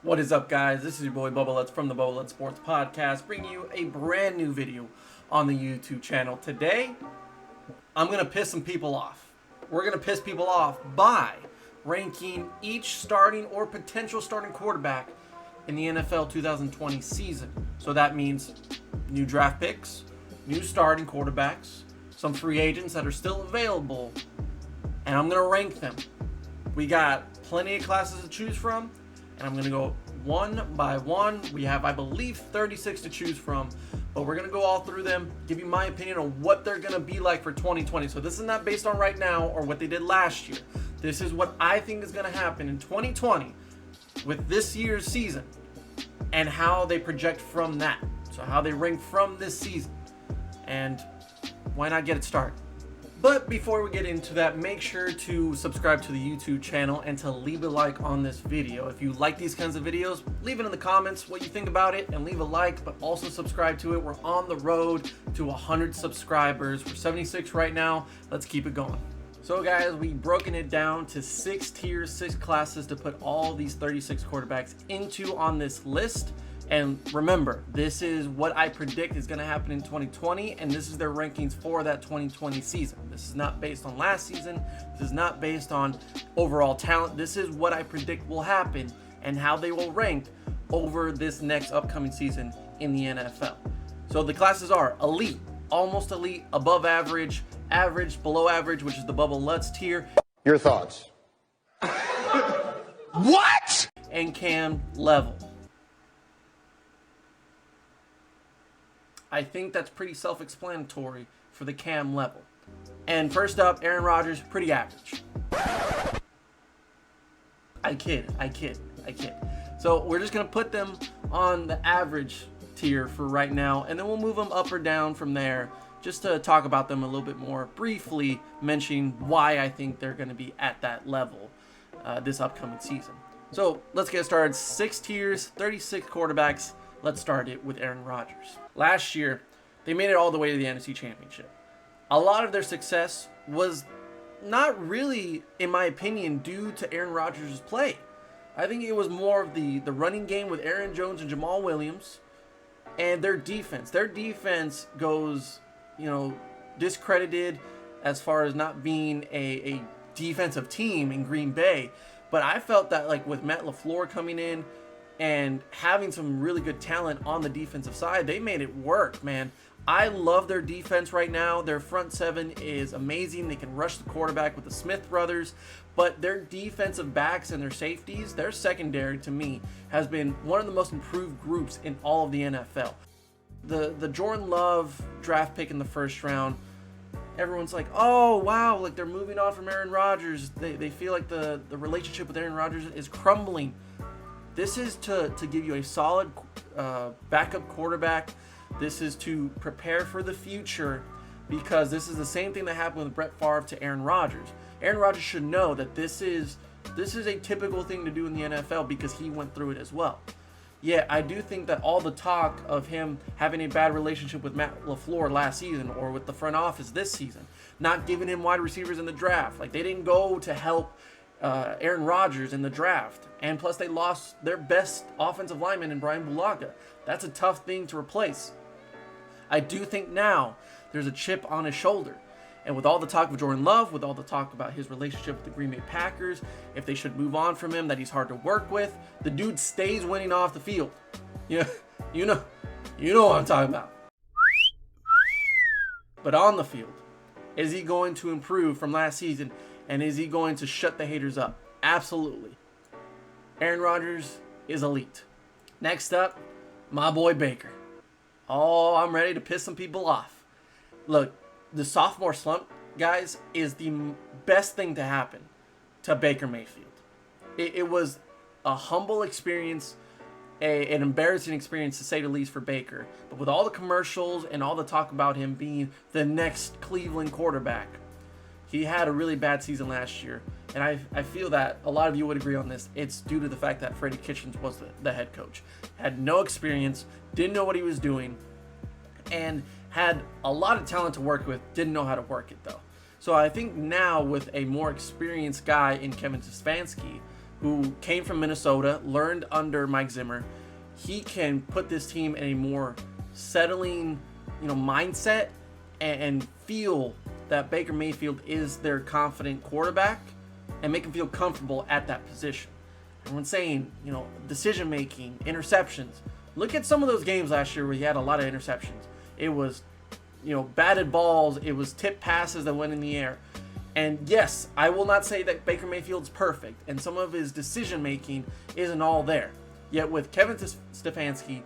What is up, guys? This is your boy Bubba Let's from the Bubba Let's Sports Podcast, bringing you a brand new video on the YouTube channel. Today, I'm going to piss some people off. We're going to piss people off by ranking each starting or potential starting quarterback in the NFL 2020 season. So that means new draft picks, new starting quarterbacks, some free agents that are still available, and I'm going to rank them. We got plenty of classes to choose from, and I'm going to go one by one. We have, I believe, 36 to choose from, but we're going to go all through them, give you my opinion on what they're going to be like for 2020. So this is not based on right now or what they did last year. This is what I think is going to happen in 2020 with this year's season and how they project from that. So how they rank from this season. And why not get it started? But before we get into that, make sure to subscribe to the YouTube channel and to leave a like on this video. If you like these kinds of videos, leave it in the comments what you think about it and leave a like, but also subscribe to it. We're on the road to 100 subscribers. We're 76 right now. Let's keep it going. So guys, we've broken it down to 6 tiers, 6 classes to put all these 36 quarterbacks into on this list. And remember, this is what I predict is going to happen in 2020, and this is their rankings for that 2020 season. This is not based on last season. This is not based on overall talent. This is what I predict will happen and how they will rank over this next upcoming season in the NFL. So the classes are elite, almost elite, above average, average, below average, which is the Bubba Lutz tier. Your thoughts? What? And Cam level. I think that's pretty self-explanatory for the Cam level. And first up, Aaron Rodgers, pretty average. I kid. So we're just going to put them on the average tier for right now, and then we'll move them up or down from there just to talk about them a little bit more briefly, mentioning why I think they're going to be at that level this upcoming season. So let's get started. 6 tiers, 36 quarterbacks. Let's start it with Aaron Rodgers. Last year, they made it all the way to the NFC Championship. A lot of their success was not really, in my opinion, due to Aaron Rodgers' play. I think it was more of the running game with Aaron Jones and Jamal Williams and their defense. Their defense goes, discredited as far as not being a defensive team in Green Bay. But I felt that, like, with Matt LaFleur coming in and having some really good talent on the defensive side, they made it work, man. I love their defense right now. Their front seven is amazing. They can rush the quarterback with the Smith brothers, but their defensive backs and their safeties, their secondary, to me, has been one of the most improved groups in all of the NFL. The Jordan Love draft pick in the first round, everyone's like, oh, wow, like they're moving on from Aaron Rodgers. They feel like the relationship with Aaron Rodgers is crumbling. This is to give you a solid backup quarterback. This is to prepare for the future, because this is the same thing that happened with Brett Favre to Aaron Rodgers. Aaron Rodgers should know that this is a typical thing to do in the NFL because he went through it as well. Yeah, I do think that all the talk of him having a bad relationship with Matt LaFleur last season or with the front office this season, not giving him wide receivers in the draft, like they didn't go to help Aaron Rodgers in the draft, and plus they lost their best offensive lineman in Brian Bulaga. That's a tough thing to replace. I do think now there's a chip on his shoulder, and with all the talk of Jordan Love, with all the talk about his relationship with the Green Bay Packers, if they should move on from him, that he's hard to work with, the dude stays winning off the field. You know what I'm talking about. But on the field, is he going to improve from last season? And is he going to shut the haters up? Absolutely. Aaron Rodgers is elite. Next up, my boy Baker. Oh, I'm ready to piss some people off. Look, the sophomore slump, guys, is the best thing to happen to Baker Mayfield. It was a humble experience, an embarrassing experience to say the least for Baker. But with all the commercials and all the talk about him being the next Cleveland quarterback, he had a really bad season last year, and I feel that a lot of you would agree on this. It's due to the fact that Freddie Kitchens was the head coach. Had no experience, didn't know what he was doing, and had a lot of talent to work with, didn't know how to work it though. So I think now with a more experienced guy in Kevin Stefanski, who came from Minnesota, learned under Mike Zimmer. He can put this team in a more settling, mindset and feel that Baker Mayfield is their confident quarterback and make them feel comfortable at that position. Everyone's saying, decision making, interceptions. Look at some of those games last year where he had a lot of interceptions. It was, batted balls. It was tipped passes that went in the air. And yes, I will not say that Baker Mayfield's perfect, and some of his decision making isn't all there. Yet with Kevin Stefanski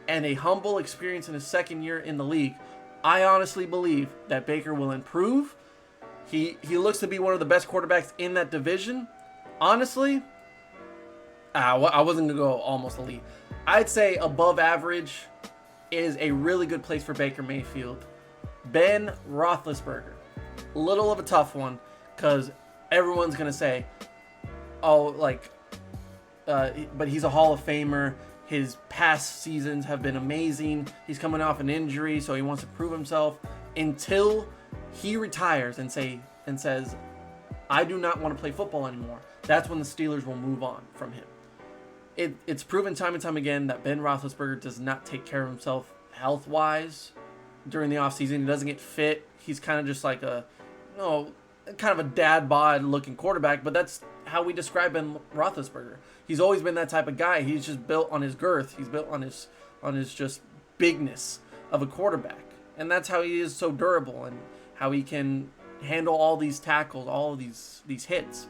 and a humble experience in his second year in the league, I honestly believe that Baker will improve. He looks to be one of the best quarterbacks in that division. Honestly, I wasn't going to go almost elite. I'd say above average is a really good place for Baker Mayfield. Ben Roethlisberger. A little of a tough one because everyone's going to say, but he's a Hall of Famer. His past seasons have been amazing. He's coming off an injury, so he wants to prove himself until he retires and says, I do not want to play football anymore. That's when the Steelers will move on from him. It's proven time and time again that Ben Roethlisberger does not take care of himself health-wise during the offseason. He doesn't get fit. He's kind of just like kind of a dad bod looking quarterback, but that's how we describe Ben Roethlisberger. He's always been that type of guy. He's just built on his girth. He's built on his just bigness of a quarterback. And that's how he is so durable and how he can handle all these tackles, all of these hits.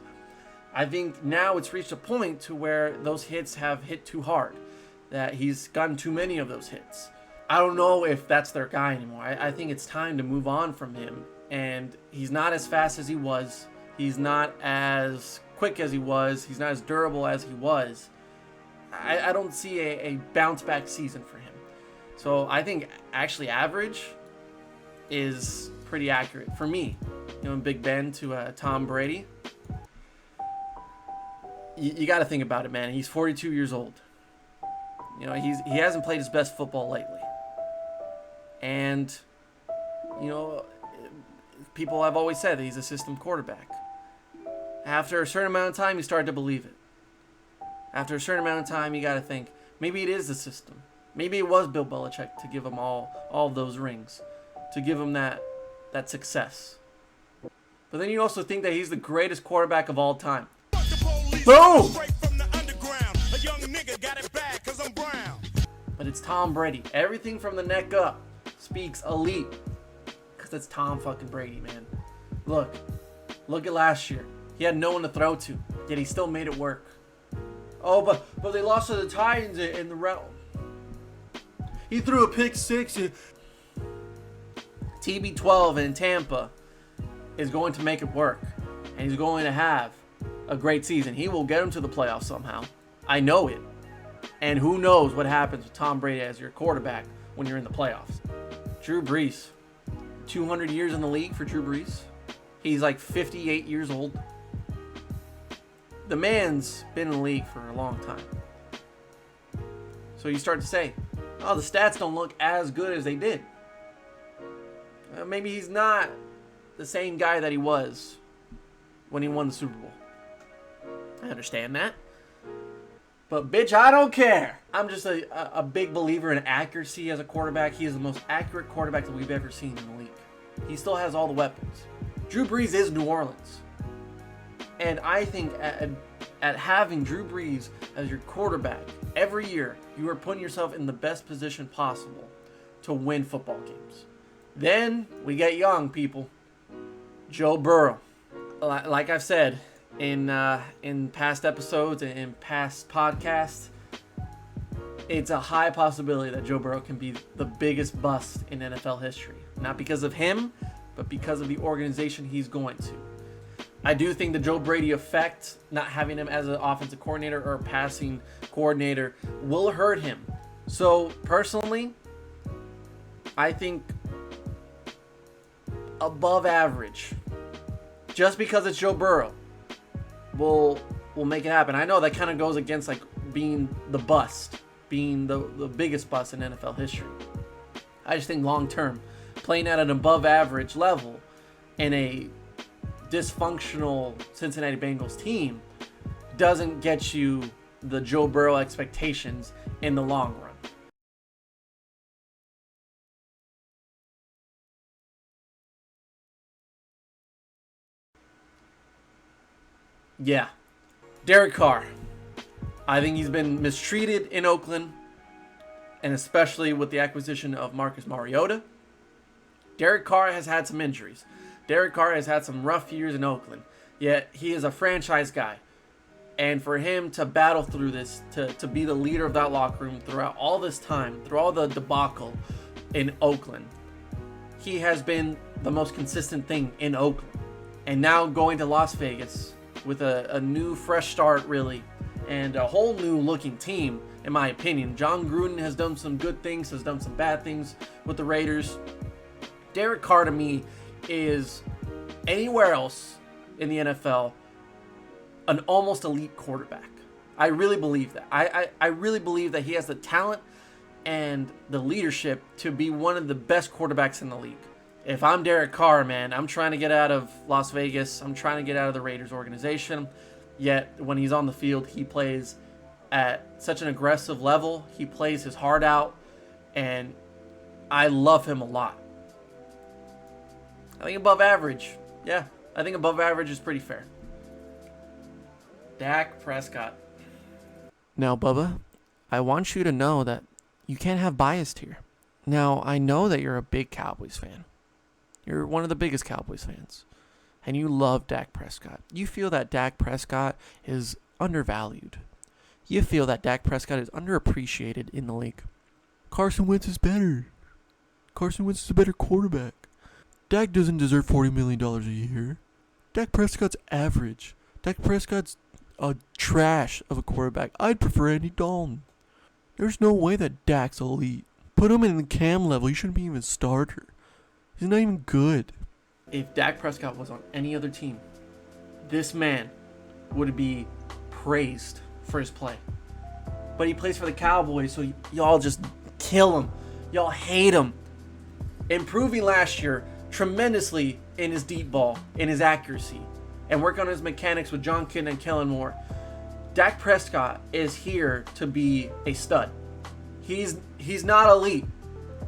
I think now it's reached a point to where those hits have hit too hard, that he's gotten too many of those hits. I don't know if that's their guy anymore. I think it's time to move on from him. And he's not as fast as he was. He's not as quick as he was. He's not as durable as he was. I don't see a bounce back season for him. So I think actually average is pretty accurate for me. Big Ben to Tom Brady. You got to think about it, man. He's 42 years old. He hasn't played his best football lately. And, people have always said that he's a system quarterback. After a certain amount of time, you start to believe it. After a certain amount of time, you got to think, maybe it is the system. Maybe it was Bill Belichick to give him all of those rings, to give him that success. But then you also think that he's the greatest quarterback of all time. Boom! But it's Tom Brady. Everything from the neck up speaks elite. Because it's Tom fucking Brady, man. Look at last year. He had no one to throw to, yet he still made it work. Oh, but they lost to the Titans in the round. He threw a pick six. TB12 in Tampa is going to make it work. And he's going to have a great season. He will get him to the playoffs somehow. I know it. And who knows what happens with Tom Brady as your quarterback when you're in the playoffs. Drew Brees. 200 years in the league for Drew Brees. He's like 58 years old. The man's been in the league for a long time. So you start to say, oh, the stats don't look as good as they did. Maybe he's not the same guy that he was when he won the Super Bowl. I understand that. But bitch, I don't care. I'm just a big believer in accuracy as a quarterback. He is the most accurate quarterback that we've ever seen in the league. He still has all the weapons. Drew Brees is New Orleans. And I think at having Drew Brees as your quarterback every year, you are putting yourself in the best position possible to win football games. Then we get young people. Joe Burrow. Like I've said in past episodes and in past podcasts, it's a high possibility that Joe Burrow can be the biggest bust in NFL history. Not because of him, but because of the organization he's going to. I do think the Joe Brady effect, not having him as an offensive coordinator or passing coordinator, will hurt him. So, personally, I think above average, just because it's Joe Burrow, will make it happen. I know that kind of goes against like being the bust, being the biggest bust in NFL history. I just think long term, playing at an above average level in a dysfunctional Cincinnati Bengals team doesn't get you the Joe Burrow expectations in the long run. Yeah. Derek Carr. I think he's been mistreated in Oakland, and especially with the acquisition of Marcus Mariota. Derek Carr has had some injuries. Derek Carr has had some rough years in Oakland, yet he is a franchise guy. And for him to battle through this, to be the leader of that locker room throughout all this time, through all the debacle in Oakland, he has been the most consistent thing in Oakland. And now going to Las Vegas with a new fresh start, really, and a whole new looking team, in my opinion. John Gruden has done some good things, has done some bad things with the Raiders. Derek Carr, to me, is anywhere else in the NFL an almost elite quarterback. I really believe that. I really believe that he has the talent and the leadership to be one of the best quarterbacks in the league. If I'm Derek Carr, man, I'm trying to get out of Las Vegas. I'm trying to get out of the Raiders organization. Yet when he's on the field, he plays at such an aggressive level. He plays his heart out, and I love him a lot. I think above average. Yeah, I think above average is pretty fair. Dak Prescott. Now, Bubba, I want you to know that you can't have bias here. Now, I know that you're a big Cowboys fan. You're one of the biggest Cowboys fans. And you love Dak Prescott. You feel that Dak Prescott is undervalued. You feel that Dak Prescott is underappreciated in the league. Carson Wentz is better. Carson Wentz is a better quarterback. Dak doesn't deserve $40 million a year. Dak Prescott's average. Dak Prescott's a trash of a quarterback. I'd prefer Andy Dalton. There's no way that Dak's elite. Put him in the Cam level. He shouldn't be even a starter. He's not even good. If Dak Prescott was on any other team, this man would be praised for his play. But he plays for the Cowboys, so y'all just kill him. Y'all hate him. Improving last year tremendously in his deep ball, in his accuracy, and work on his mechanics with John Kitna and Kellen Moore. Dak Prescott is here to be a stud. He's not elite.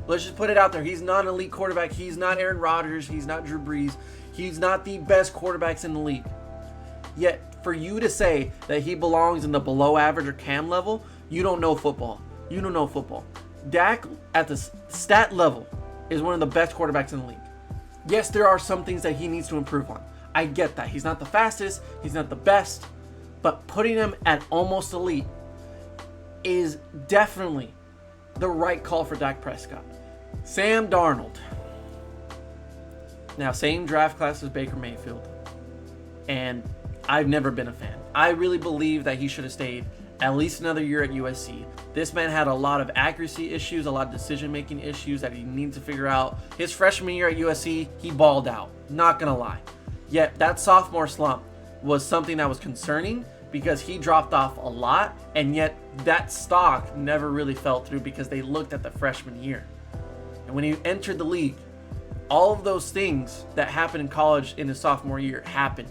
Let's just put it out there. He's not an elite quarterback. He's not Aaron Rodgers. He's not Drew Brees. He's not the best quarterbacks in the league. Yet, for you to say that he belongs in the below average or Cam level, you don't know football. You don't know football. Dak, at the stat level, is one of the best quarterbacks in the league. Yes, there are some things that he needs to improve on. I get that. He's not the fastest. He's not the best. But putting him at almost elite is definitely the right call for Dak Prescott. Sam Darnold. Now, same draft class as Baker Mayfield. And I've never been a fan. I really believe that he should have stayed at least another year at USC. This man had a lot of accuracy issues, a lot of decision-making issues that he needs to figure out. His freshman year at USC, he balled out. Not gonna lie. Yet that sophomore slump was something that was concerning because he dropped off a lot, and yet that stock never really fell through because they looked at the freshman year. And when he entered the league, all of those things that happened in college in his sophomore year happened.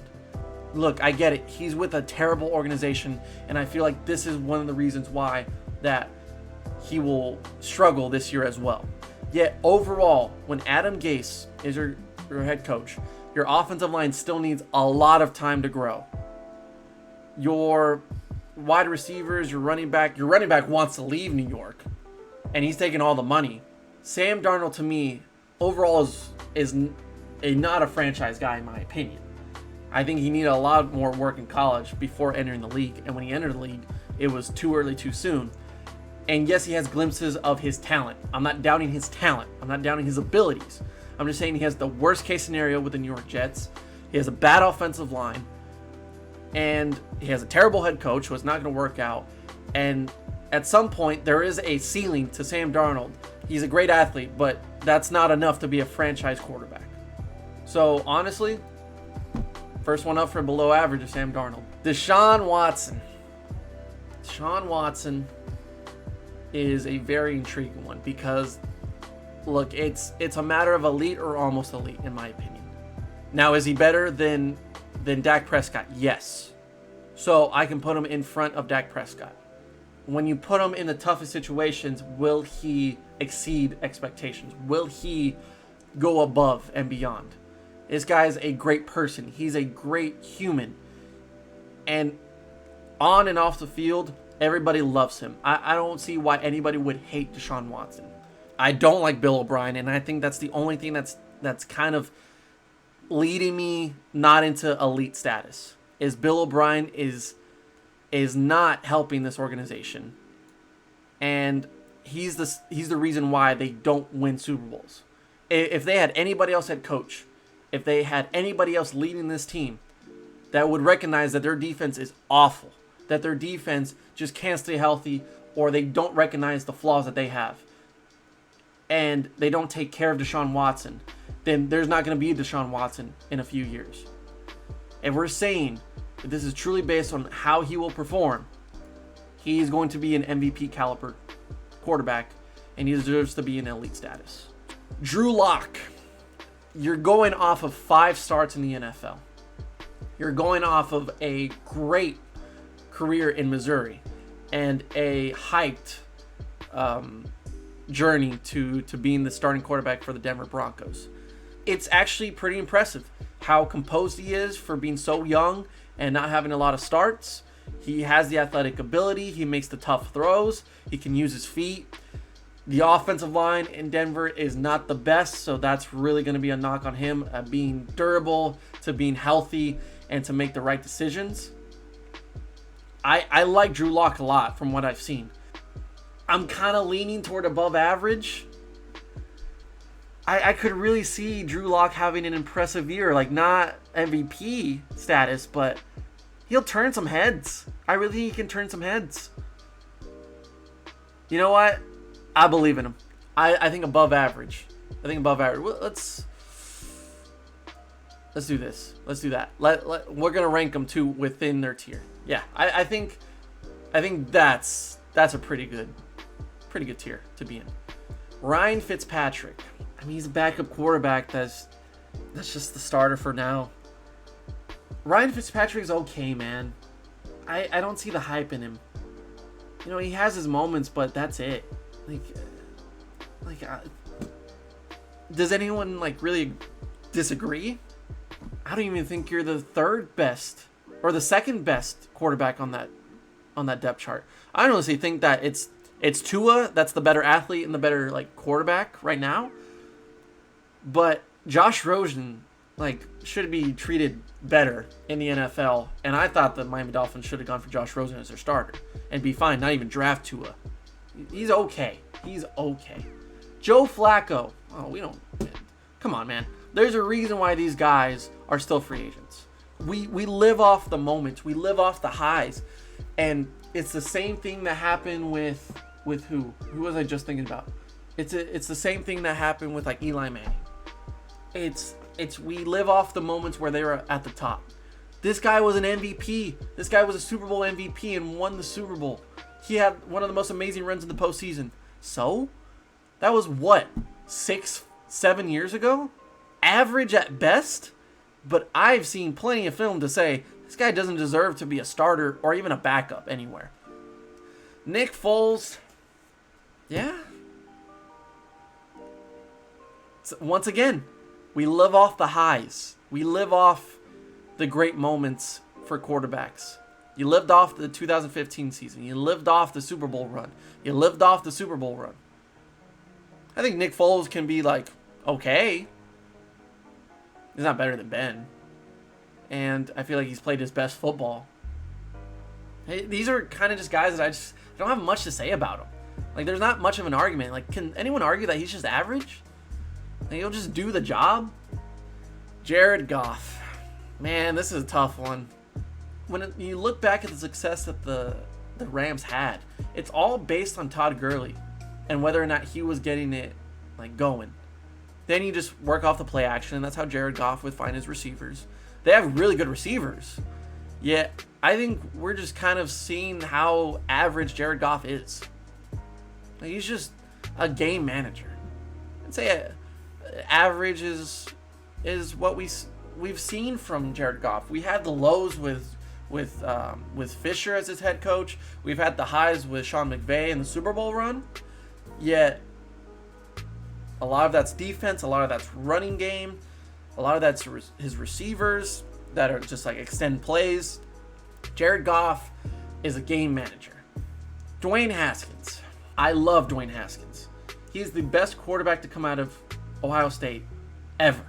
Look, I get it. He's with a terrible organization, and I feel like this is one of the reasons why that he will struggle this year as well. Yet overall, when Adam Gase is your head coach, your offensive line still needs a lot of time to grow. Your wide receivers, your running back wants to leave New York, and he's taking all the money. Sam Darnold, to me, overall is not a franchise guy in my opinion. I think he needed a lot more work in college before entering the league, and when he entered the league, it was too early, too soon. And yes, he has glimpses of his talent. I'm not doubting his talent. I'm not doubting his abilities. I'm just saying he has the worst case scenario with the New York Jets. He has a bad offensive line, and he has a terrible head coach who is not going to work out. And at some point, there is a ceiling to Sam Darnold. He's a great athlete, but that's not enough to be a franchise quarterback. So honestly, first one up for below average is Sam Darnold. Deshaun Watson. Deshaun Watson is a very intriguing one because, look, it's a matter of elite or almost elite, in my opinion. Now, is he better than Dak Prescott? Yes. so I can put him in front of Dak Prescott. When you put him in the toughest situations, will he exceed expectations? Will he go above and beyond? This guy's a great person. He's a great human. And on and off the field, everybody loves him. I don't see why anybody would hate Deshaun Watson. I don't like Bill O'Brien, and I think that's the only thing that's kind of leading me not into elite status. Is Bill O'Brien is not helping this organization. And he's the reason why they don't win Super Bowls. If they had anybody else head coach, if they had anybody else leading this team that would recognize that their defense is awful, that their defense just can't stay healthy, or they don't recognize the flaws that they have, and they don't take care of Deshaun Watson, then there's not going to be a Deshaun Watson in a few years. If we're saying that this is truly based on how he will perform, he's going to be an MVP caliber quarterback, and he deserves to be in elite status. Drew Lock, you're going off of 5 starts in the NFL. You're going off of a great career in Missouri and a hyped journey to being the starting quarterback for the Denver Broncos. It's actually pretty impressive how composed he is for being so young and not having a lot of starts. He has the athletic ability. He makes the tough throws. He can use his feet. The offensive line in Denver is not the best, so that's really going to be a knock on him, being durable, to being healthy, and to make the right decisions. I like Drew Lock a lot from what I've seen. I'm kind of leaning toward above average. I could really see Drew Lock having an impressive year, like not MVP status, but he'll turn some heads. I really think he can turn some heads. You know what? I believe in him. I think above average. Well, let's do this. Let's do that. We're gonna rank them too within their tier. Yeah, I think that's a pretty good tier to be in. Ryan Fitzpatrick. I mean, he's a backup quarterback. That's just the starter for now. Ryan Fitzpatrick's okay, man. I don't see the hype in him. You know, he has his moments, but that's it. Does anyone really disagree? I don't even think you're the third best or the second best quarterback on that depth chart. I honestly think that it's Tua that's the better athlete and the better quarterback right now. But Josh Rosen should be treated better in the NFL, and I thought the Miami Dolphins should have gone for Josh Rosen as their starter and be fine, not even draft Tua. He's okay. Joe Flacco. Oh, come on, man. There's a reason why these guys are still free agents. We live off the moments. We live off the highs. And it's the same thing that happened with who? Who was I just thinking about? It's the same thing that happened with Eli Manning. We live off the moments where they were at the top. This guy was an MVP. This guy was a Super Bowl MVP and won the Super Bowl. He had one of the most amazing runs in the postseason. So, that was 6-7 years ago? Average at best? But I've seen plenty of film to say this guy doesn't deserve to be a starter or even a backup anywhere. Nick Foles, yeah. So once again, we live off the highs. We live off the great moments for quarterbacks. You lived off the 2015 season. You lived off the Super Bowl run. I think Nick Foles can be okay. He's not better than Ben. And I feel like he's played his best football. Hey, these are kind of just guys that I don't have much to say about them. There's not much of an argument. Can anyone argue that he's just average? He'll just do the job? Jared Goff. Man, this is a tough one. When you look back at the success that the Rams had, it's all based on Todd Gurley and whether or not he was getting it going. Then you just work off the play action, and that's how Jared Goff would find his receivers. They have really good receivers. Yet, I think we're just kind of seeing how average Jared Goff is. He's just a game manager. I'd say average is what we've seen from Jared Goff. We had the lows with with Fisher as his head coach. We've had the highs with Sean McVay in the Super Bowl run. Yet a lot of that's defense, a lot of that's running game, a lot of that's his receivers that are just like extend plays. Jared Goff is a game manager. Dwayne Haskins. I love Dwayne Haskins. He's the best quarterback to come out of Ohio State ever.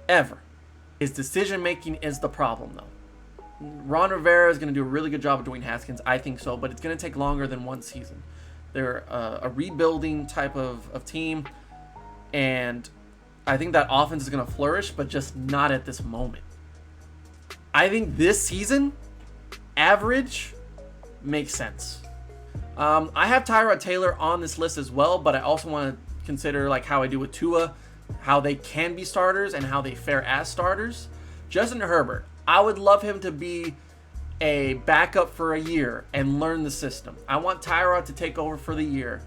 Ever. His decision making is the problem, though. Ron Rivera is going to do a really good job of Dwayne Haskins. I think so, but it's going to take longer than one season. They're a rebuilding type of team, and I think that offense is going to flourish, but just not at this moment. I think this season, average makes sense. I have Tyrod Taylor on this list as well, but I also want to consider like how I do with Tua, how they can be starters and how they fare as starters. Justin Herbert, I would love him to be a backup for a year and learn the system. I want Tyrod to take over for the year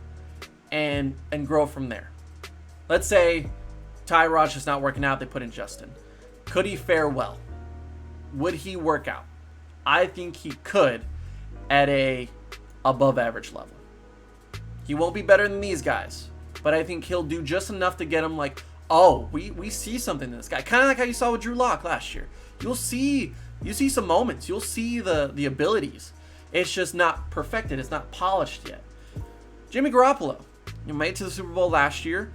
and grow from there. Let's say Tyrod's just not working out, they put in Justin. Could he fare well? Would he work out? I think he could at a above average level. He won't be better than these guys, but I think he'll do just enough to get him like, oh, we see something in this guy. Kind of like how you saw with Drew Lock last year. You see some moments. You'll see the abilities. It's just not perfected. It's not polished yet. Jimmy Garoppolo, you made it to the Super Bowl last year.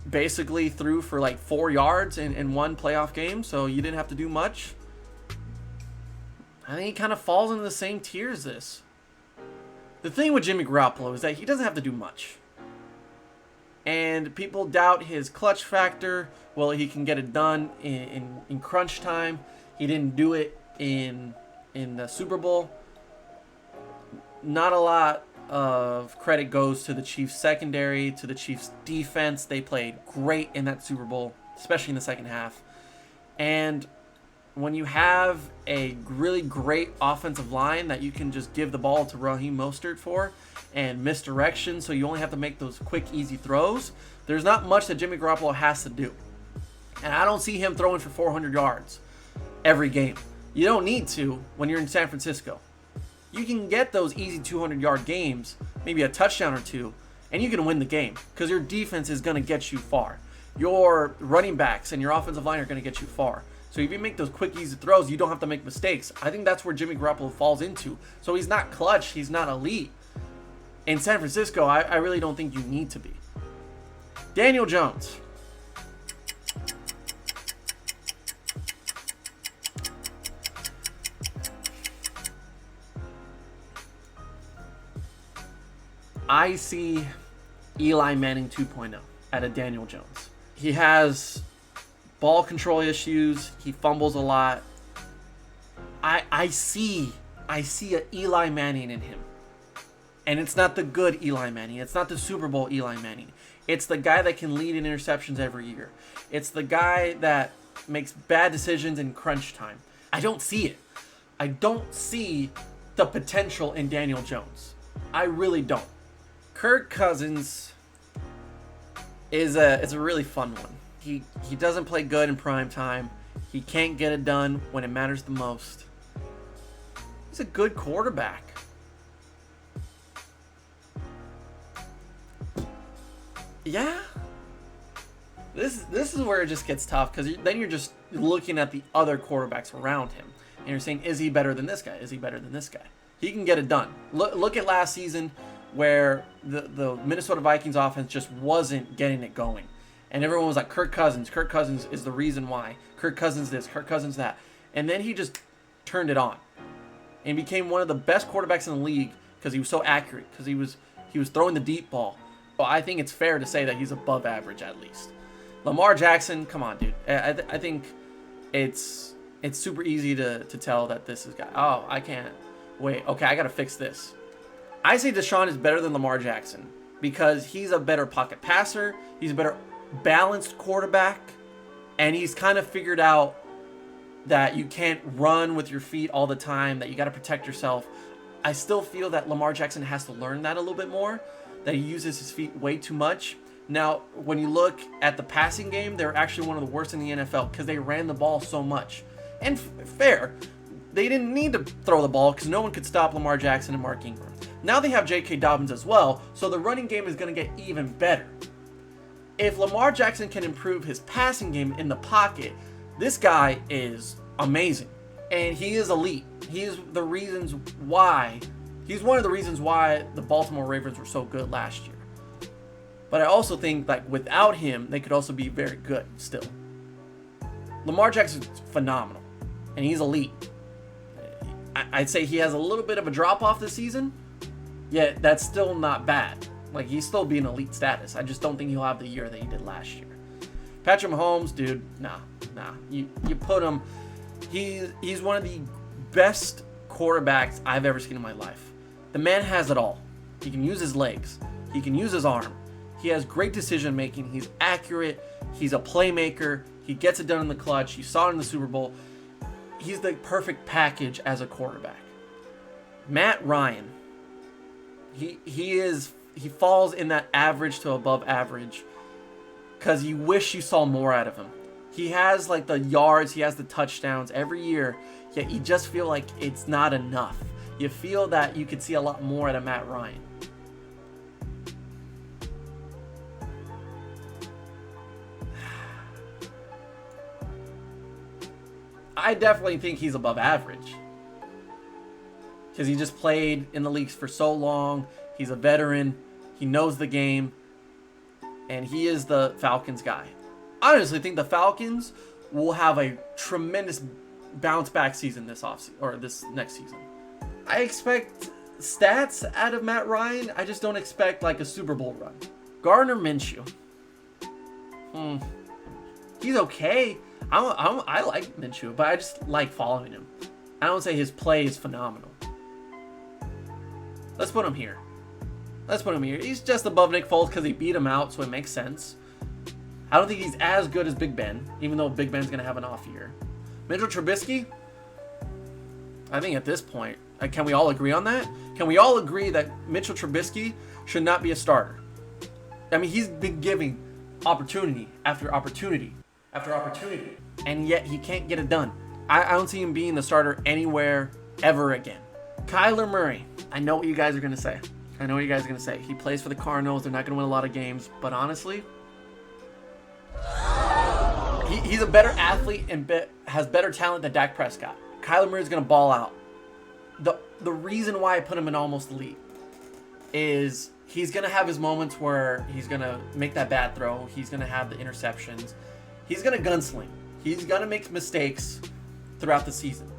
Basically threw for like 4 yards in one playoff game, so you didn't have to do much. I think he kind of falls into the same tier as this. The thing with Jimmy Garoppolo is that he doesn't have to do much. And people doubt his clutch factor. Well, he can get it done in crunch time. He didn't do it in the Super Bowl. Not a lot of credit goes to the Chiefs secondary, to the Chiefs defense. They played great in that Super Bowl, especially in the second half. And when you have a really great offensive line that you can just give the ball to Raheem Mostert for and misdirection, so you only have to make those quick, easy throws, there's not much that Jimmy Garoppolo has to do. And I don't see him throwing for 400 yards every game. You don't need to when you're in San Francisco. You can get those easy 200-yard games, maybe a touchdown or two, and you can win the game because your defense is going to get you far. Your running backs and your offensive line are going to get you far. So if you make those quick, easy throws, you don't have to make mistakes. I think that's where Jimmy Garoppolo falls into. So he's not clutch. He's not elite. In San Francisco, I really don't think you need to be. Daniel Jones. I see Eli Manning 2.0 out of Daniel Jones. He has ball control issues. He fumbles a lot. I see a Eli Manning in him. And it's not the good Eli Manning. It's not the Super Bowl Eli Manning. It's the guy that can lead in interceptions every year. It's the guy that makes bad decisions in crunch time. I don't see it. I don't see the potential in Daniel Jones. I really don't. Kirk Cousins is a really fun one. He doesn't play good in prime time. He can't get it done when it matters the most. He's a good quarterback. Yeah. This is where it just gets tough because then you're just looking at the other quarterbacks around him. And you're saying, is he better than this guy? Is he better than this guy? He can get it done. Look at last season where the Minnesota Vikings offense just wasn't getting it going. And everyone was like, Kirk Cousins is the reason why. Kirk Cousins this, Kirk Cousins that. And then he just turned it on. And became one of the best quarterbacks in the league because he was so accurate. Because he was throwing the deep ball. Well, I think it's fair to say that he's above average at least. Lamar Jackson, come on, dude. I think it's super easy to tell that this is guy. Oh, I can't. Wait, okay, I got to fix this. I say Deshaun is better than Lamar Jackson because he's a better pocket passer. He's a better balanced quarterback. And he's kind of figured out that you can't run with your feet all the time, that you got to protect yourself. I still feel that Lamar Jackson has to learn that a little bit more, that he uses his feet way too much. Now, when you look at the passing game, they're actually one of the worst in the NFL because they ran the ball so much. And fair, they didn't need to throw the ball because no one could stop Lamar Jackson and Mark Ingram. Now they have J.K. Dobbins as well, so the running game is going to get even better. If Lamar Jackson can improve his passing game in the pocket, this guy is amazing. And he is elite. He's one of the reasons why the Baltimore Ravens were so good last year. But I also think like without him, they could also be very good still. Lamar Jackson's phenomenal, and he's elite. I'd say he has a little bit of a drop off this season, yet that's still not bad. Like, he's still being elite status. I just don't think he'll have the year that he did last year. Patrick Mahomes, dude, nah. You put him. He's one of the best quarterbacks I've ever seen in my life. The man has it all. He can use his legs. He can use his arm. He has great decision making. He's accurate. He's a playmaker. He gets it done in the clutch. You saw it in the Super Bowl. He's the perfect package as a quarterback. Matt Ryan, he falls in that average to above average because you wish you saw more out of him. He has like the yards, he has the touchdowns every year, yet you just feel like it's not enough. You feel that you could see a lot more out of Matt Ryan. I definitely think he's above average because he just played in the leagues for so long. He's a veteran. He knows the game. And he is the Falcons guy. I honestly think the Falcons will have a tremendous bounce back season this offseason or this next season. I expect stats out of Matt Ryan. I just don't expect like a Super Bowl run. Gardner Minshew. He's okay. I like Minshew, but I just like following him. I don't say his play is phenomenal. Let's put him here. He's just above Nick Foles because he beat him out, so it makes sense. I don't think he's as good as Big Ben, even though Big Ben's going to have an off year. Mitchell Trubisky, I think at this point, can we all agree on that? Can we all agree that Mitchell Trubisky should not be a starter? I mean, he's been giving opportunity after opportunity after opportunity, and yet he can't get it done. I don't see him being the starter anywhere ever again. Kyler Murray, I know what you guys are going to say. He plays for the Cardinals. They're not going to win a lot of games, but honestly, he's a better athlete and has better talent than Dak Prescott. Kyler Murray's going to ball out. The reason why I put him in almost elite is he's going to have his moments where he's going to make that bad throw. He's going to have the interceptions. He's going to gunsling. He's going to make mistakes throughout the season.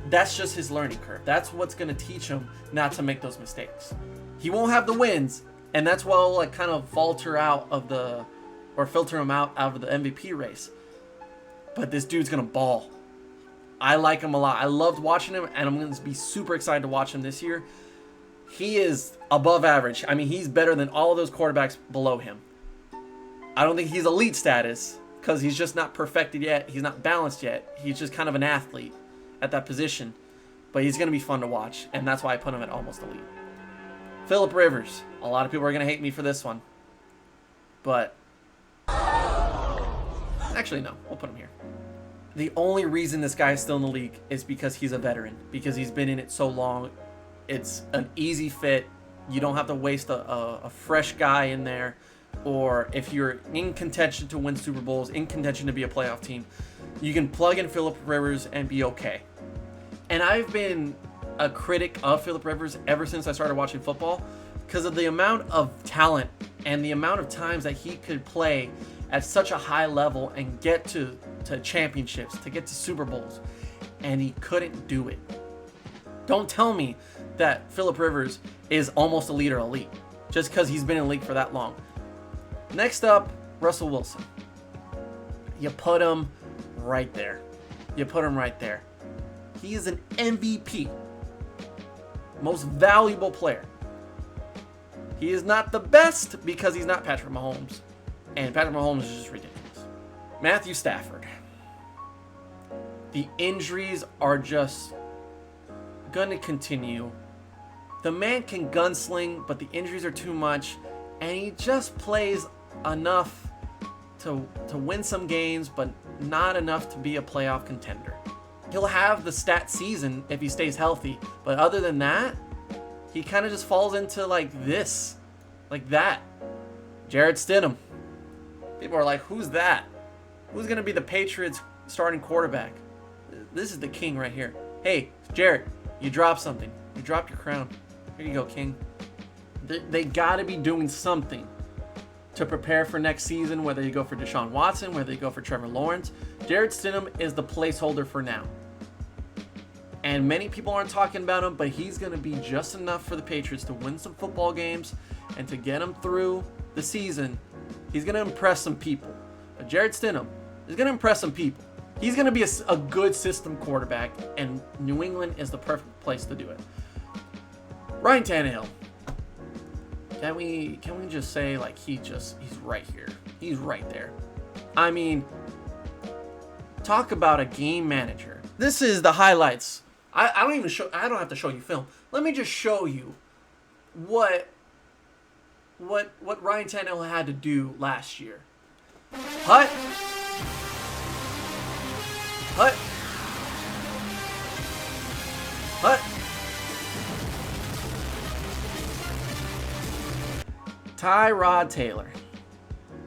That's just his learning curve. That's what's going to teach him not to make those mistakes. He won't have the wins, and that's why I'll kind of filter him out of the MVP race. But this dude's going to ball. I like him a lot. I loved watching him, and I'm going to be super excited to watch him this year. He is above average. I mean, he's better than all of those quarterbacks below him. I don't think he's elite status because he's just not perfected yet. He's not balanced yet. He's just kind of an athlete at that position. But he's going to be fun to watch, and that's why I put him at almost elite. Phillip Rivers. A lot of people are going to hate me for this one. But actually, no. We'll put him here. The only reason this guy is still in the league is because he's a veteran. Because he's been in it so long. It's an easy fit. You don't have to waste a fresh guy in there. Or if you're in contention to win Super Bowls, in contention to be a playoff team, you can plug in Phillip Rivers and be okay. And I've been a critic of Phillip Rivers ever since I started watching football because of the amount of talent and the amount of times that he could play at such a high level and get to championships, to get to Super Bowls, and he couldn't do it. Don't tell me that Phillip Rivers is almost elite or elite just because he's been in the league for that long. Next up, Russell Wilson. You put him right there. He is an MVP. Most valuable player. He is not the best because he's not Patrick Mahomes. And Patrick Mahomes is just ridiculous. Matthew Stafford. The injuries are just going to continue. The man can gunsling, but the injuries are too much. And he just plays enough to win some games, but not enough to be a playoff contender. he'll have the stat season if he stays healthy. But other than that, he kind of just falls into like this, like that. Jarrett Stidham. People are like, who's that? Who's going to be the Patriots starting quarterback? This is the king right here. Hey, Jarrett, you dropped something. You dropped your crown. Here you go, king. They got to be doing something to prepare for next season, whether you go for Deshaun Watson, whether you go for Trevor Lawrence. Jarrett Stidham is the placeholder for now. And many people aren't talking about him, but he's going to be just enough for the Patriots to win some football games and to get them through the season. He's going to impress some people. But Jarrett Stidham is going to impress some people. He's going to be a good system quarterback, and New England is the perfect place to do it. Ryan Tannehill. Can we just say like he's right here. He's right there. I mean, talk about a game manager. This is the highlights. I don't have to show you film. Let me just show you what Ryan Tannehill had to do last year. Hut. Tyrod Taylor.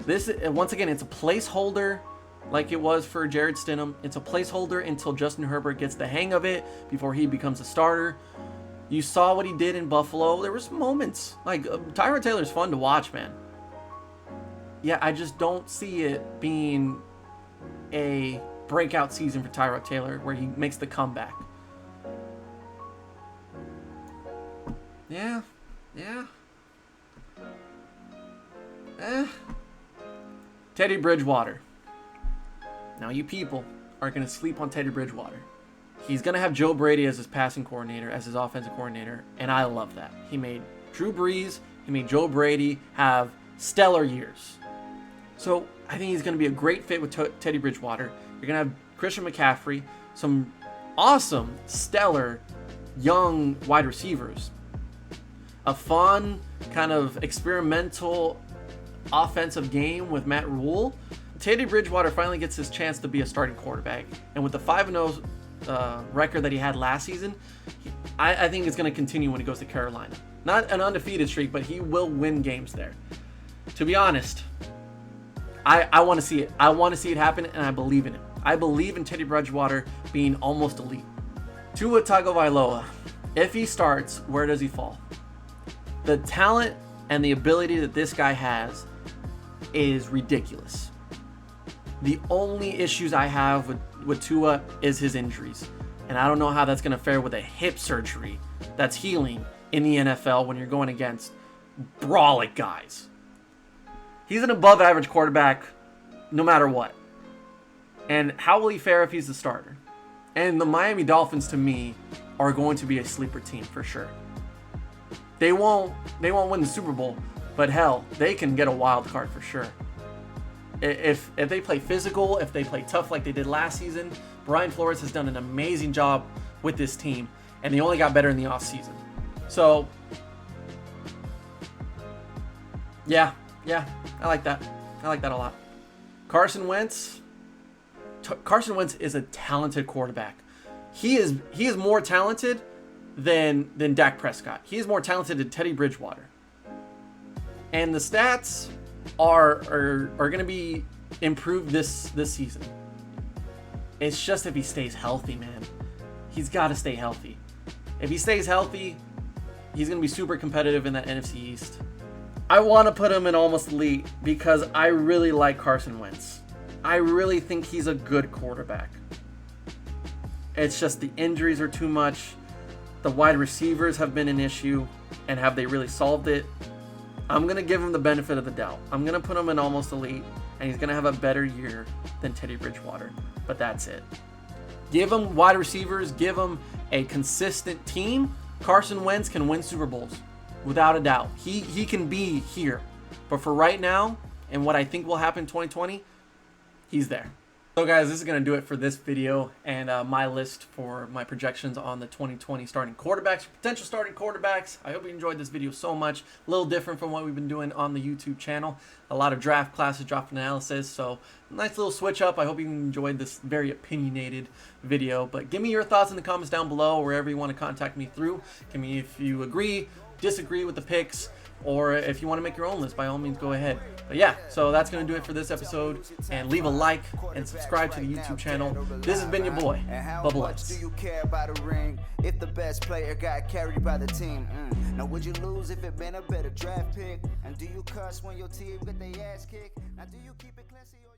This, once again, it's a placeholder like it was for Jarrett Stidham. It's a placeholder until Justin Herbert gets the hang of it before he becomes a starter. You saw what he did in Buffalo. There was moments. Like, Tyrod Taylor's fun to watch, man. Yeah, I just don't see it being a breakout season for Tyrod Taylor where he makes the comeback. Yeah. Teddy Bridgewater. Now, you people are going to sleep on Teddy Bridgewater. He's going to have Joe Brady as his passing coordinator, as his offensive coordinator, and I love that. He made Drew Brees, he made Joe Brady have stellar years. So I think he's going to be a great fit with Teddy Bridgewater. You're going to have Christian McCaffrey, some awesome, stellar, young wide receivers. A fun, kind of experimental offensive game with Matt Rule. Teddy Bridgewater finally gets his chance to be a starting quarterback. And with the 5-0 record that he had last season, I think it's going to continue when he goes to Carolina. Not an undefeated streak, but he will win games there. To be honest, I want to see it. I want to see it happen, and I believe in it. I believe in Teddy Bridgewater being almost elite. Tua Tagovailoa, if he starts, where does he fall? The talent and the ability that this guy has is ridiculous. The only issues I have with Tua is his injuries. And I don't know how that's going to fare with a hip surgery that's healing in the NFL when you're going against brawling guys. He's an above average quarterback no matter what. And how will he fare if he's the starter? And the Miami Dolphins, to me, are going to be a sleeper team for sure. They won't win the Super Bowl, but hell, they can get a wild card for sure. If they play physical, if they play tough like they did last season, Brian Flores has done an amazing job with this team, and they only got better in the offseason. So, yeah, I like that. I like that a lot. Carson Wentz is a talented quarterback. He is more talented than Dak Prescott. He is more talented than Teddy Bridgewater. And the stats are going to be improved this season. It's just if he stays healthy, man. He's got to stay healthy. If he stays healthy, he's going to be super competitive in that NFC East. I want to put him in almost elite because I really like Carson Wentz. I really think he's a good quarterback. It's just the injuries are too much. The wide receivers have been an issue, and have they really solved it? I'm going to give him the benefit of the doubt. I'm going to put him in almost elite, and he's going to have a better year than Teddy Bridgewater, but that's it. Give him wide receivers, give him a consistent team. Carson Wentz can win Super Bowls, without a doubt. He can be here. But for right now, and what I think will happen in 2020, he's there. So guys, this is going to do it for this video and my list for my projections on the 2020 starting quarterbacks, potential starting quarterbacks. I hope you enjoyed this video so much. A little different from what we've been doing on the YouTube channel. A lot of draft classes, draft analysis, so nice little switch up. I hope you enjoyed this very opinionated video. But give me your thoughts in the comments down below, wherever you want to contact me through. Give me if you agree, disagree with the picks, or if you want to make your own list, by all means go ahead. But yeah, so that's going to do it for this episode, and leave a like and subscribe to the YouTube channel. This has been your boy, Bubble Ice. Do you care about a ring if the best player got carried by the team? Now would you lose if it been a better draft pick? And do you cuss when your team get their ass kicked? Now do you keep it classy or